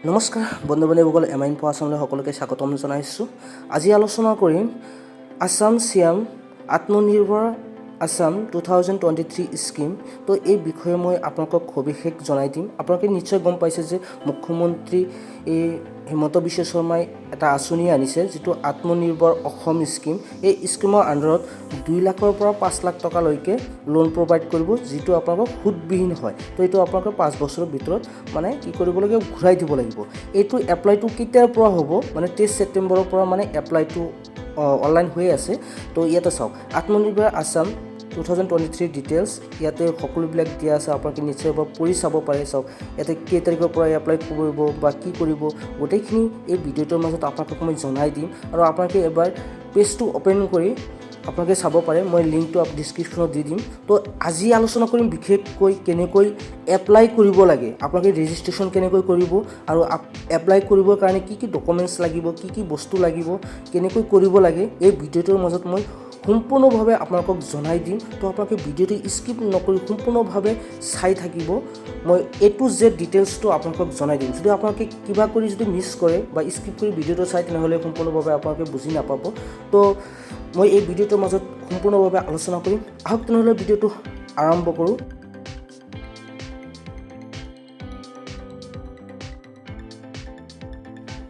নমস্কাৰ বন্ধু বান্ধৱীসকল, এমআইন ফৰ আছামলৈ সকলোকে স্বাগতম জনাইছোঁ। আজি আলোচনা কৰিম আছাম চিএম আত্মনিৰ্ভৰ আছাম 2023 স্কিম। তো এই বিষয়ে মই আপোনালোকক সবিশেষ জনাই দিম। আপোনালোকে নিশ্চয় গম পাইছে যে মুখ্যমন্ত্ৰী হিমন্ত বিশ্ব শৰ্মাই এটা আঁচনি আনিছে, যিটো আত্মনিৰ্ভৰ অসম স্কিম। এই স্কিমৰ আণ্ডাৰত 2 লাখৰ পৰা 5 লাখ টকালৈকে লোন প্ৰভাইড কৰিব, যিটো আপোনালোকক সুদবিহীন হয়। তো এইটো আপোনালোকে 5 বছৰৰ ভিতৰত মানে কি কৰিব লাগে, ঘূৰাই দিব লাগিব। এইটো এপ্লাইটো কেতিয়াৰ পৰা হ'ব, মানে 23 ছেপ্টেম্বৰৰ পৰা মানে এপ্লাইটো অনলাইন হৈ আছে। তো ইয়াতে চাওক, আত্মনিৰ্ভৰ আছাম 2023 ডিটেইলছ ইয়াতে সকলোবিলাক দিয়া আছে। আপোনালোকে নিশ্চয় এবাৰ পঢ়ি চাব পাৰে। চাওক ইয়াতে কেই তাৰিখৰ পৰা এপ্লাই কৰিব বা কি কৰিব, গোটেইখিনি এই ভিডিঅ'টোৰ মাজত আপোনালোকক মই জনাই দিম। আৰু আপোনালোকে এবাৰ পেজটো অ'পেন কৰি আপোনালোকে চাব পাৰে। মই লিংকটো ডিছক্ৰিপশ্যনত দি দিম। তো আজি আলোচনা কৰিম বিশেষকৈ কেনেকৈ এপ্লাই কৰিব লাগে, আপোনালোকে ৰেজিষ্ট্ৰেশ্যন কেনেকৈ কৰিব, আৰু এপ্লাই কৰিবৰ কাৰণে কি কি ডকুমেণ্টছ লাগিব, কি কি বস্তু লাগিব, কেনেকৈ কৰিব লাগে, এই ভিডিঅ'টোৰ মাজত মই সম্পূৰ্ণভাৱে আপোনালোকক জনাই দিম। তো আপোনালোকে ভিডিঅ'টো স্কিপ নকৰি সম্পূৰ্ণভাৱে চাই থাকিব। মই A to Z ডিটেইলছটো আপোনালোকক জনাই দিম। যদি আপোনালোকে কিবা কৰি যদি মিছ কৰে বা স্কিপ কৰি ভিডিঅ'টো চাই, তেনেহ'লে সম্পূৰ্ণভাৱে আপোনালোকে বুজি নাপাব। তো মই এই ভিডিঅ'টোৰ মাজত সম্পূৰ্ণভাৱে আলোচনা কৰিম। আহক তেনেহ'লে ভিডিঅ'টো আৰম্ভ কৰোঁ।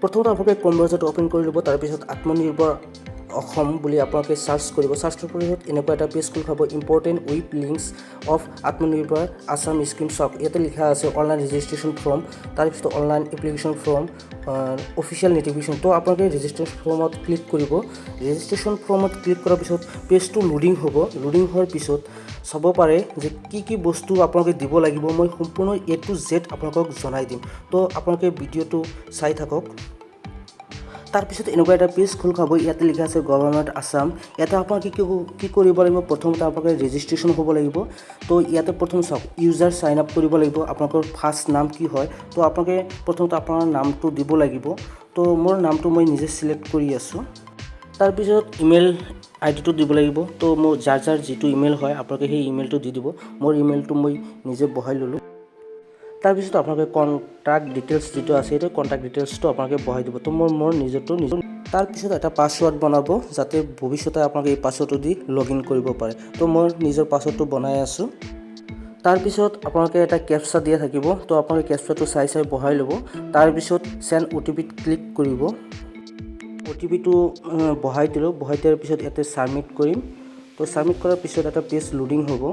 প্ৰথমতে আপোনালোকে ক্ৰম ব্ৰাউজাৰটো অ'পেন কৰি ল'ব। তাৰপিছত আত্মনিৰ্ভৰ অসম বুলি আপোনালোকে চাৰ্চ কৰিব। চাৰ্চ কৰাৰ পিছত এনেকুৱা এটা পেজ খোল খাব, ইম্পৰ্টেণ্ট ৱেব লিংকছ অফ আত্মনিৰ্ভৰ আছাম স্কিম। চাওক ইয়াতে লিখা আছে অনলাইন ৰেজিষ্ট্ৰেশ্যন ফৰ্ম, তাৰপিছত online application form, official notification. তো আপোনালোকে ৰেজিষ্ট্ৰেশ্যন ফৰ্মত ক্লিক কৰিব। ৰেজিষ্ট্ৰেশ্যন ফৰ্মত ক্লিক কৰাৰ পিছত পেজটো লোডিং হ'ব। লোডিং হোৱাৰ পিছত চাব পাৰে যে কি কি বস্তু আপোনালোকে দিব লাগিব। মই সম্পূৰ্ণ A to Z আপোনালোকক জনাই দিম। তো আপোনালোকে ভিডিঅ'টো চাই থাকক। তাৰপিছত এনেকুৱা এটা পেজ খোল খাব। ইয়াতে লিখা আছে গভৰ্ণমেণ্ট আছাম। ইয়াতে আপোনালোকে কি কৰিব লাগিব, প্ৰথমতে আপোনালোকে ৰেজিষ্ট্ৰেশ্যন হ'ব লাগিব। তো ইয়াতে প্ৰথম চাওক, ইউজাৰ চাইন আপ কৰিব লাগিব। আপোনালোকৰ ফাৰ্ষ্ট নাম কি হয়, তো আপোনালোকে প্ৰথমতে আপোনাৰ নামটো দিব লাগিব। তো মোৰ নামটো মই নিজে ছিলেক্ট কৰি আছোঁ। তাৰপিছত ইমেইল আইডিটো দিব লাগিব। তো মোৰ যাৰ যিটো ইমেইল হয় আপোনালোকে সেই ইমেইলটো দি দিব। মোৰ ইমেইলটো মই নিজে বহাই ল'লোঁ। তাৰপিছত আপোনালোকে কণ্টেক্ট ডিটেইলছ যিটো আছে, সেইটো কণ্টেক্ট ডিটেইলছটো আপোনালোকে বহাই দিব। তো মোৰ নিজৰ তাৰপিছত এটা পাছৱৰ্ড বনাব, যাতে ভৱিষ্যতে আপোনালোকে এই পাছৱৰ্ডটো দি লগ ইন কৰিব পাৰে। তো মই নিজৰ পাছৱৰ্ডটো বনাই আছোঁ। তাৰপিছত আপোনালোকে এটা কেপচা দিয়া থাকিব। তো আপোনালোকে কেপচাটো চাই বহাই ল'ব। তাৰপিছত চেণ্ড OTP ক্লিক কৰিব। OTPটো বহাই দিলোঁ। বহাই দিয়াৰ পিছত ইয়াতে ছাবমিট কৰিম। তো ছাবমিট কৰাৰ পিছত এটা পেজ লোডিং হ'ব।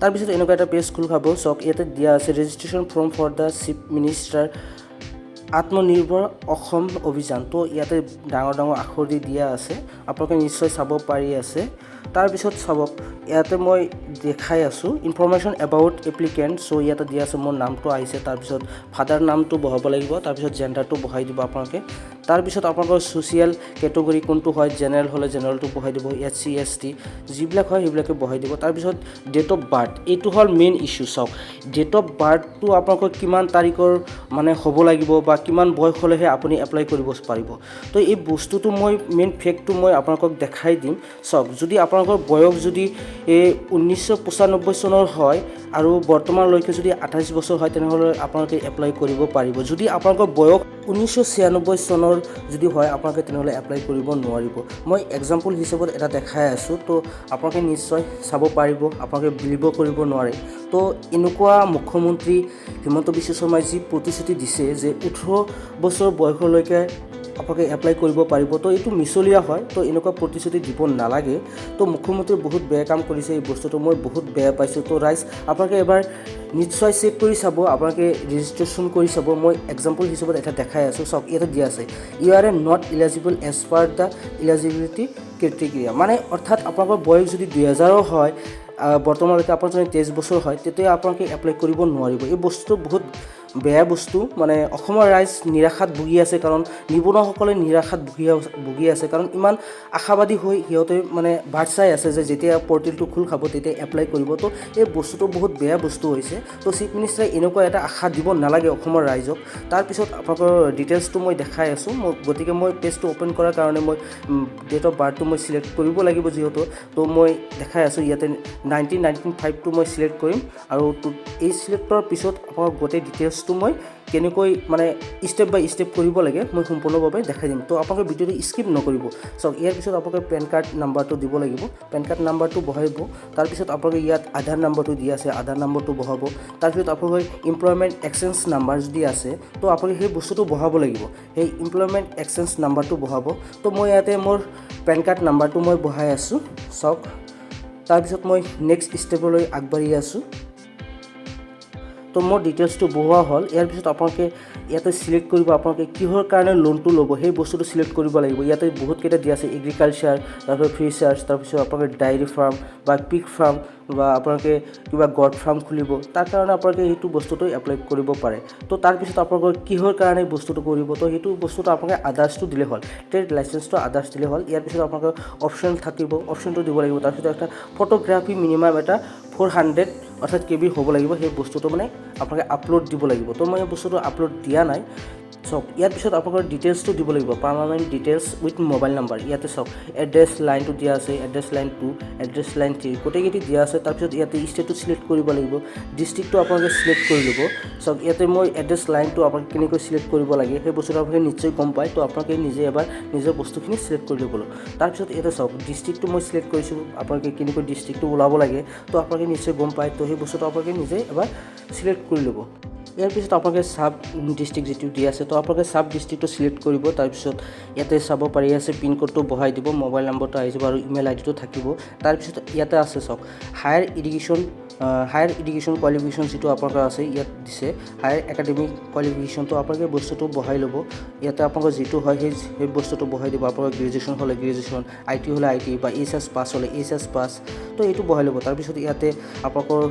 তাৰপিছত এনেকুৱা এটা পেজ খোল খাব। চাওক ইয়াতে দিয়া আছে registration form for the chief minister Atmanirbhar Asom অভিযান। তো ইয়াতে ডাঙৰ আখৰ দি দিয়া আছে, আপোনালোকে নিশ্চয় চাব পাৰি আছে। তাৰপিছত চাওক ইয়াতে মই দেখাই আছোঁ ইনফৰমেশ্যন এবাউট এপ্লিকেণ্ট। চ' ইয়াতে দিয়া আছে মোৰ নামটো আহিছে। তাৰপিছত ফাদাৰ নামটো বহাব লাগিব। তাৰপিছত জেণ্ডাৰটো বহাই দিব আপোনালোকে। তাৰপিছত আপোনালোকৰ ছ'চিয়েল কেটেগৰী কোনটো হয়, জেনেৰেল হ'লে জেনেৰেলটো বহাই দিব, SC ST যিবিলাক হয় সেইবিলাকে বহাই দিব। তাৰপিছত ডেট অফ বাৰ্থ, এইটো হ'ল মেইন ইছ্যু। চাওক ডেট অফ বাৰ্থটো আপোনালোকৰ কিমান তাৰিখৰ মানে হ'ব লাগিব বা কিমান বয়স হ'লেহে আপুনি এপ্লাই কৰিব পাৰিব। তো এই বস্তুটো মই মেইন ফেক্টটো মই আপোনালোকক দেখাই দিম। চাওক যদি আপোনালোকৰ বয়স যদি 1995 চনৰ হয় আৰু বৰ্তমানলৈকে যদি 28 বছৰ হয়, তেনেহ'লে আপোনালোকে এপ্লাই কৰিব পাৰিব। যদি আপোনালোকৰ বয়স 1996 চনৰ যদি হয়, আপোনালোকে তেনেহ'লে এপ্লাই কৰিব নোৱাৰিব। মই এক্সাম্পল হিচাপত এটা দেখাই আছোঁ। তো আপোনালোকে নিশ্চয় চাব পাৰিব, আপোনালোকে বিলিভ কৰিব নোৱাৰে। তো এনেকুৱা মুখ্যমন্ত্ৰী হিমন্ত বিশ্ব শৰ্মাই যি প্ৰতিশ্ৰুতি দিছে যে 18 বছৰ বয়সলৈকে আপোনালোকে এপ্লাই কৰিব পাৰিব, তো এইটো মিছলীয়া হয়। তো এনেকুৱা প্ৰতিশ্ৰুতি দিব নালাগে। তো মুখ্যমন্ত্ৰীয়ে বহুত বেয়া কাম কৰিছে। এই বস্তুটো মই বহুত বেয়া পাইছোঁ। তো ৰাইজ আপোনালোকে এবাৰ নিশ্চয় চেক কৰি চাব, আপোনালোকে ৰেজিষ্ট্ৰেশ্যন কৰি চাব। মই এক্সাম্পল হিচাপত এটা দেখাই আছোঁ। চাওক ইয়াতে দিয়া আছে you are not eligible as per the eligibility criteria. মানে অৰ্থাৎ আপোনালোকৰ বয়স যদি 2000 হয়, বৰ্তমানলৈকে আপোনাৰ যদি 23 বছৰ হয়, তেতিয়া আপোনালোকে এপ্লাই কৰিব নোৱাৰিব। এই বস্তুটো বহুত বেয়া বস্তু। মানে অসমৰ ৰাইজ নিৰাশাত ভুগি আছে, কাৰণ নিবনুৱাসকলে নিৰাশাত ভুগি আছে, কাৰণ ইমান আশাবাদী হৈ সিহঁতে মানে বাট চাই আছে যে যেতিয়া পৰ্টেলটো খোল খাব তেতিয়া এপ্লাই কৰিব। তো এই বস্তুটো বহুত বেয়া বস্তু হৈছে। তো চিফ মিনিষ্টাৰে এনেকুৱা এটা আশা দিব নালাগে অসমৰ ৰাইজক। তাৰপিছত আপোনালোকৰ ডিটেইলছটো মই দেখাই আছোঁ। গতিকে মই পেজটো অ'পেন কৰাৰ কাৰণে মই ডেট অফ বাৰ্থটো মই ছিলেক্ট কৰিব লাগিব যিহেতু। তো মই দেখাই আছোঁ ইয়াতে 1995টো মই ছিলেক্ট কৰিম, আৰু এই ছিলেক্ট কৰাৰ পিছত আপোনাক গোটেই ডিটেইলছটো মই কেনেকৈ মানে ষ্টেপ বাই ষ্টেপ কৰিব লাগে মই সম্পূৰ্ণভাৱে দেখাই দিম। তো আপোনালোকে ভিডিঅ'টো স্কিপ নকৰিব। চাওক ইয়াৰ পিছত আপোনালোকে পেন কাৰ্ড নাম্বাৰটো দিব লাগিব। পেন কাৰ্ড নাম্বাৰটো বহাব। তাৰপিছত আপোনালোকে ইয়াত আধাৰ নাম্বাৰটো দিয়া আছে, আধাৰ নাম্বাৰটো বহাব। তাৰপিছত আপোনালোকে এমপ্লয়মেণ্ট এক্সচেঞ্জ নাম্বাৰ যদি আছে তো আপোনালোকে সেই বস্তুটো বহাব লাগিব। সেই এমপ্লয়মেণ্ট এক্সচেঞ্জ নাম্বাৰটো বহাব। তো মই ইয়াতে মোৰ পেন কাৰ্ড নাম্বাৰটো মই বহাই আছোঁ। চাওক তাৰপিছত মই নেক্সট ষ্টেপলৈ আগবাঢ়ি আছোঁ। তো মোৰ ডিটেইলছটো বহোৱা হ'ল। ইয়াৰ পিছত আপোনালোকে ইয়াতে চিলেক্ট কৰিব আপোনালোকে কিহৰ কাৰণে লোনটো ল'ব সেই বস্তুটো চিলেক্ট কৰিব লাগিব। ইয়াতে বহুতকেইটা দিয়া আছে, এগ্ৰিকালচাৰ, তাৰপিছত ফিচাৰ্ছ, তাৰপিছত আপোনালোকে ডায়েৰী ফাৰ্ম বা পিগ ফাৰ্ম বা আপোনালোকে কিবা গড ফাৰ্ম খুলিব, তাৰ কাৰণে আপোনালোকে সেইটো বস্তুটো এপ্লাই কৰিব পাৰে। তো তাৰপিছত আপোনালোকৰ কিহৰ কাৰণে বস্তুটো কৰিব, তো সেইটো বস্তুটো আপোনালোকে আদাৰ্ছটো দিলে হ'ল, ট্ৰেড লাইচেঞ্চটো আদাৰ্ছ দিলে হ'ল। ইয়াৰ পিছত আপোনালোকৰ অপশ্যন থাকিব, অপশ্যনটো দিব লাগিব। তাৰপিছত এটা ফটোগ্ৰাফী মিনিমাম এটা 400 অৰ্থাৎ KB হ'ব লাগিব। সেই বস্তুটো মানে আপোনালোকে আপলোড দিব লাগিব। তো মই এই বস্তুটো আপলোড দিয়া নাই। চাওক ইয়াৰ পিছত আপোনালোকৰ ডিটেইলছটো দিব লাগিব, permanent details with mobile number. ইয়াতে চাওক এড্ৰেছ লাইনটো দিয়া আছে, এড্ৰেছ লাইন 2, এড্ৰেছ লাইন 3 গোটেইকেইটি দিয়া আছে। তাৰপিছত ইয়াতে ষ্টেটটো চিলেক্ট কৰিব লাগিব, ডিষ্ট্ৰিক্টটো আপোনালোকে চিলেক্ট কৰি ল'ব। চাওক ইয়াতে মই এড্ৰেছ লাইনটো আপোনালোকে কেনেকৈ চিলেক্ট কৰিব লাগে সেই বস্তুটো আপোনালোকে নিশ্চয় গম পায়। তো আপোনালোকে নিজে এবাৰ নিজৰ বস্তুখিনি চিলেক্ট কৰি ল'ব। তাৰপিছত ইয়াতে চাওক ডিষ্ট্ৰিক্টটো মই চিলেক্ট কৰিছোঁ, আপোনালোকে কেনেকৈ ডিষ্ট্ৰিক্টটো ওলাব লাগে তো আপোনালোকে নিশ্চয় গম পায়। তো সেই বস্তুটো আপোনালোকে নিজে এবাৰ চিলেক্ট কৰি ল'ব। ইয়াৰ পিছত আপোনালোকে চাব ডিষ্ট্ৰিক্ট যিটো দি আছে তো আপোনালোকে চাব ডিষ্ট্ৰিক্টটো চিলেক্ট কৰিব। তাৰপিছত ইয়াতে চাব পাৰি আছে পিনক'ডটো বহাই দিব, মোবাইল নম্বৰটো আহি যাব আৰু ইমেইল আইডিটো থাকিব। তাৰপিছত ইয়াতে আছে চাওক হায়াৰ এডুকেশ্যন কোৱালিফিকেশ্যন যিটো আপোনালোকৰ আছে ইয়াত দিছে হায়াৰ একাডেমিক কোৱালিফিকেশ্যনটো আপোনালোকে বস্তুটো বহাই ল'ব। ইয়াতে আপোনালোকৰ যিটো হয় সেই বস্তুটো বহাই দিব। আপোনালোকৰ গ্ৰেজুৱেশ্যন হ'লে গ্ৰেজুৱেশ্যন, IT হ'লে IT বা HS পাছ হ'লে HS পাছ, তো এইটো বহাই ল'ব। তাৰপিছত ইয়াতে আপোনালোকৰ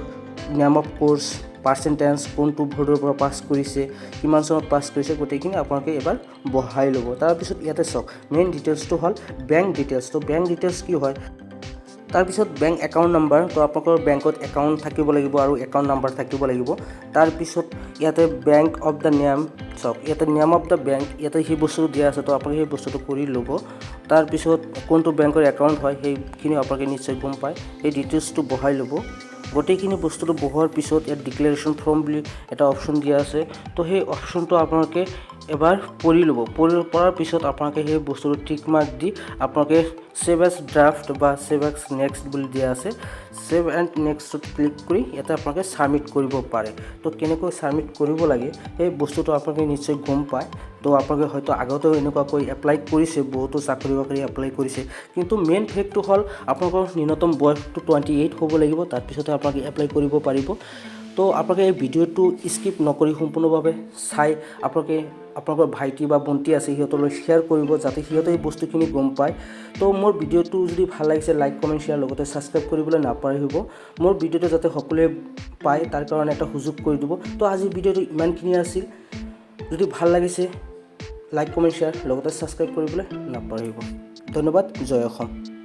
নেম অফ কোৰ্চ, পাৰ্চেণ্টেজ, কোনটো বৰ্ডৰ পৰা পাছ কৰিছে, কিমান চনত পাছ কৰিছে, গোটেইখিনি আপোনালোকে এবাৰ বহাই ল'ব। তাৰপিছত ইয়াতে চাওক মেইন ডিটেইলছটো হ'ল বেংক ডিটেইলছ। তো বেংক ডিটেইলছ কি হয়, তাৰপিছত বেংক একাউণ্ট নাম্বাৰ। তো আপোনালোকৰ বেংকত একাউণ্ট থাকিব লাগিব আৰু একাউণ্ট নাম্বাৰ থাকিব লাগিব। তাৰপিছত ইয়াতে বেংক অফ দ্য নেম, চাওক ইয়াতে নেম অফ দ্য বেংক, ইয়াতে সেই বস্তুটো দিয়া আছে। তো আপোনালোকে সেই বস্তুটো কৰি ল'ব। তাৰপিছত কোনটো বেংকৰ একাউণ্ট হয় সেইখিনি আপোনালোকে নিশ্চয় গম পায়, সেই ডিটেইলছটো বহাই ল'ব। গোটেইখিনি বস্তুটো বহোৱাৰ পিছত ইয়াত ডিক্লেৰেশ্যন ফৰ্ম বুলি এটা অপশ্যন দিয়া আছে। তো সেই অপশ্যনটো আপোনালোকে এবাৰ পঢ়ি ল'ব। পঢ়াৰ পিছত আপোনালোকে সেই বস্তুটো টিক মাৰ্ক দি আপোনালোকে ছেভ এজ ড্ৰাফ্ট বা ছেভ এজ নেক্সট বুলি দিয়া আছে, ছেভ এণ্ড নেক্সটত ক্লিক কৰি ইয়াতে আপোনালোকে ছাবমিট কৰিব পাৰে। তো কেনেকৈ ছাবমিট কৰিব লাগে সেই বস্তুটো আপোনালোকে নিশ্চয় গম পায়। তো আপোনালোকে হয়তো আগতেও এনেকুৱাকৈ এপ্লাই কৰিছে, বহুতো চাকৰি বাকৰি এপ্লাই কৰিছে, কিন্তু মেইন ফেক্টটো হ'ল আপোনালোকৰ ন্যূনতম বয়সটো 28 হ'ব লাগিব, তাৰপিছতে আপোনালোকে এপ্লাই কৰিব পাৰিব। তো আপোনালোকে এই ভিডিঅ'টো স্কিপ নকৰি সম্পূৰ্ণভাৱে চাই আপোনালোকৰ ভাইটি বা ভণ্টি আছে সিহঁতলৈ শ্বেয়াৰ কৰিব, যাতে সিহঁতে এই বস্তুখিনি গম পায়। তো মোৰ ভিডিঅ'টো যদি ভাল লাগিছে লাইক কমেণ্ট শ্বেয়াৰ লগতে ছাবস্ক্ৰাইব কৰিবলৈ নাপাহৰিব। মোৰ ভিডিঅ'টো যাতে সকলোৱে পায় তাৰ কাৰণে এটা সুযোগ কৰি দিব। তো আজিৰ ভিডিঅ'টো ইমানখিনি আছিল। যদি ভাল লাগিছে লাইক কমেণ্ট শ্বেয়াৰ লগতে ছাবস্ক্ৰাইব কৰিবলৈ নাপাহৰিব। ধন্যবাদ। জয় অসম।